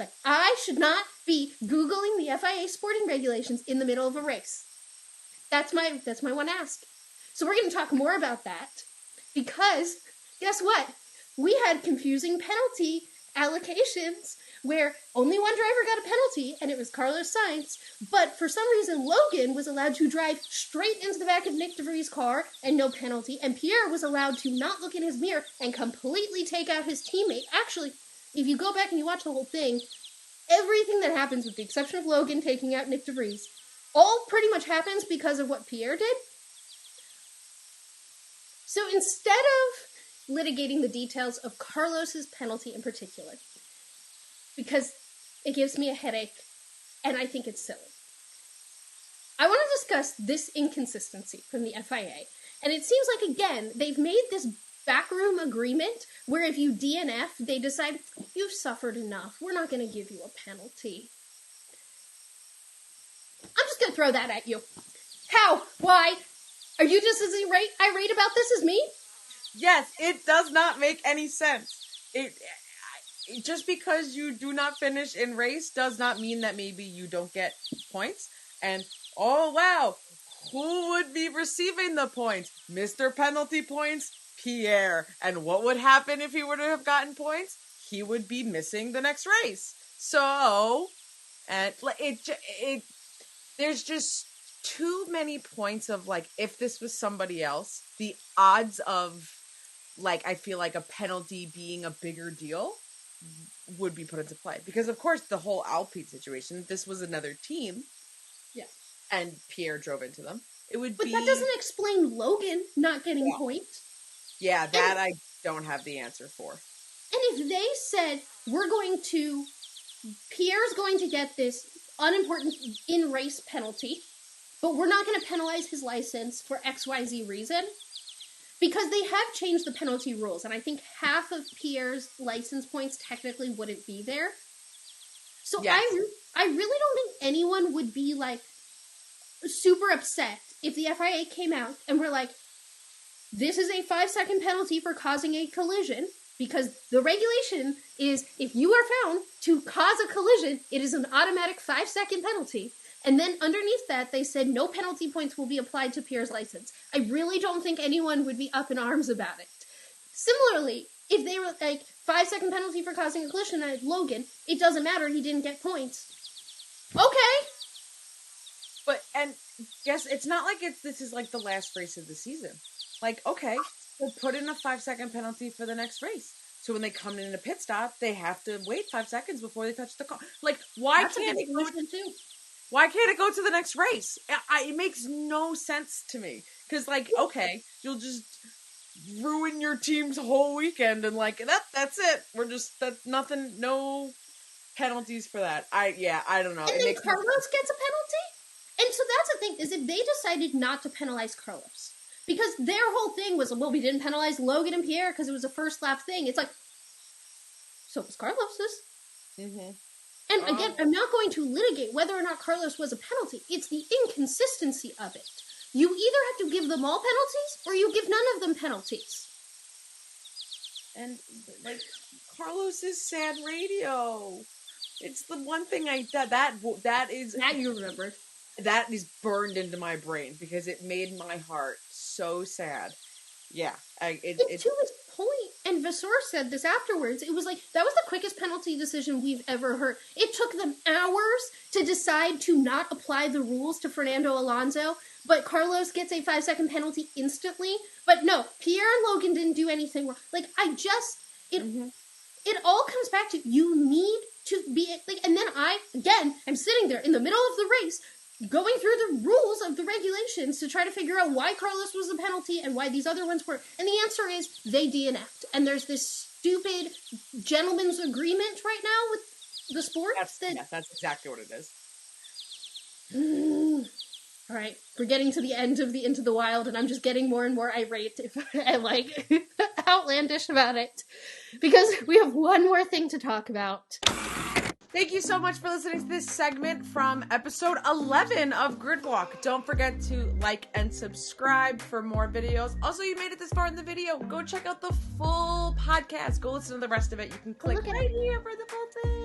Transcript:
But I should not be Googling the FIA sporting regulations in the middle of a race. That's my one ask. So we're going to talk more about that because guess what? We had confusing penalty allocations where only one driver got a penalty, and it was Carlos Sainz, but for some reason Logan was allowed to drive straight into the back of Nick DeVries' car and no penalty, and Pierre was allowed to not look in his mirror and completely take out his teammate. Actually, if you go back and you watch the whole thing, everything that happens, with the exception of Logan taking out Nick DeVries, all pretty much happens because of what Pierre did. So instead of litigating the details of Carlos's penalty in particular, because it gives me a headache, and I think it's silly, I want to discuss this inconsistency from the FIA. And it seems like, again, they've made this backroom agreement where if you DNF, they decide, you've suffered enough, we're not going to give you a penalty. I'm just going to throw that at you. How? Why? Are you just as irate about this as me? Yes, it does not make any sense. Just because you do not finish in race does not mean that maybe you don't get points. And, oh wow, who would be receiving the points? Mr. Penalty Points, Pierre. And what would happen if he were to have gotten points? He would be missing the next race. So, and there's just too many points of, like, if this was somebody else, the odds of, like, I feel like a penalty being a bigger deal would be put into play. Because, of course, the whole Alpine situation, this was another team. Yeah. And Pierre drove into them. But that doesn't explain Logan not getting points. Yeah, that I don't have the answer for. And if they said, Pierre's going to get this unimportant in-race penalty, but we're not going to penalize his license for XYZ reason, because they have changed the penalty rules, and I think half of Pierre's license points technically wouldn't be there. So yes. I really don't think anyone would be, like, super upset if the FIA came out and were like, this is a 5-second penalty for causing a collision, because the regulation is if you are found to cause a collision, it is an automatic 5-second penalty. And then underneath that, they said no penalty points will be applied to Pierre's license. I really don't think anyone would be up in arms about it. Similarly, if they were like 5-second penalty for causing a collision at Logan, it doesn't matter, he didn't get points. Okay. But, and guess it's not like this is like the last race of the season. Like, okay, we'll put in a 5-second penalty for the next race. So when they come in a pit stop, they have to wait 5 seconds before they touch the car. Like, why can't it go too? Why can't it go to the next race? It makes no sense to me. Because, like, okay, you'll just ruin your team's whole weekend and, like, that's it. That's nothing, no penalties for that. I don't know. And then Carlos gets a penalty? And so that's the thing, is if they decided not to penalize Carlos, because their whole thing was, well, we didn't penalize Logan and Pierre because it was a first lap thing. It's like, so it was Carlos's. Mm-hmm. And again, I'm not going to litigate whether or not Carlos was a penalty. It's the inconsistency of it. You either have to give them all penalties, or you give none of them penalties. And, like, Carlos is sad radio. It's the one thing that is... That you remembered. That is burned into my brain, because it made my heart so sad. Yeah. To his point, and Vasseur said this afterwards, it was like, that was the quickest penalty decision we've ever heard. It took them hours to decide to not apply the rules to Fernando Alonso, but Carlos gets a 5-second penalty instantly. But no, Pierre and Logan didn't do anything wrong. Like, it all comes back to, you need to be, like, and then I'm sitting there in the middle of the race, going through the rules of the regulations to try to figure out why Carlos was a penalty and why these other ones weren't. And the answer is they DNF'd. And there's this stupid gentleman's agreement right now with the sport. That's exactly what it is. All right, we're getting to the end of the Into the Wild, and I'm just getting more and more irate and, like, outlandish about it. Because we have one more thing to talk about. Thank you so much for listening to this segment from episode 11 of Gridwalk. Don't forget to like and subscribe for more videos. Also, you made it this far in the video. Go check out the full podcast. Go listen to the rest of it. You can click right here for the full thing.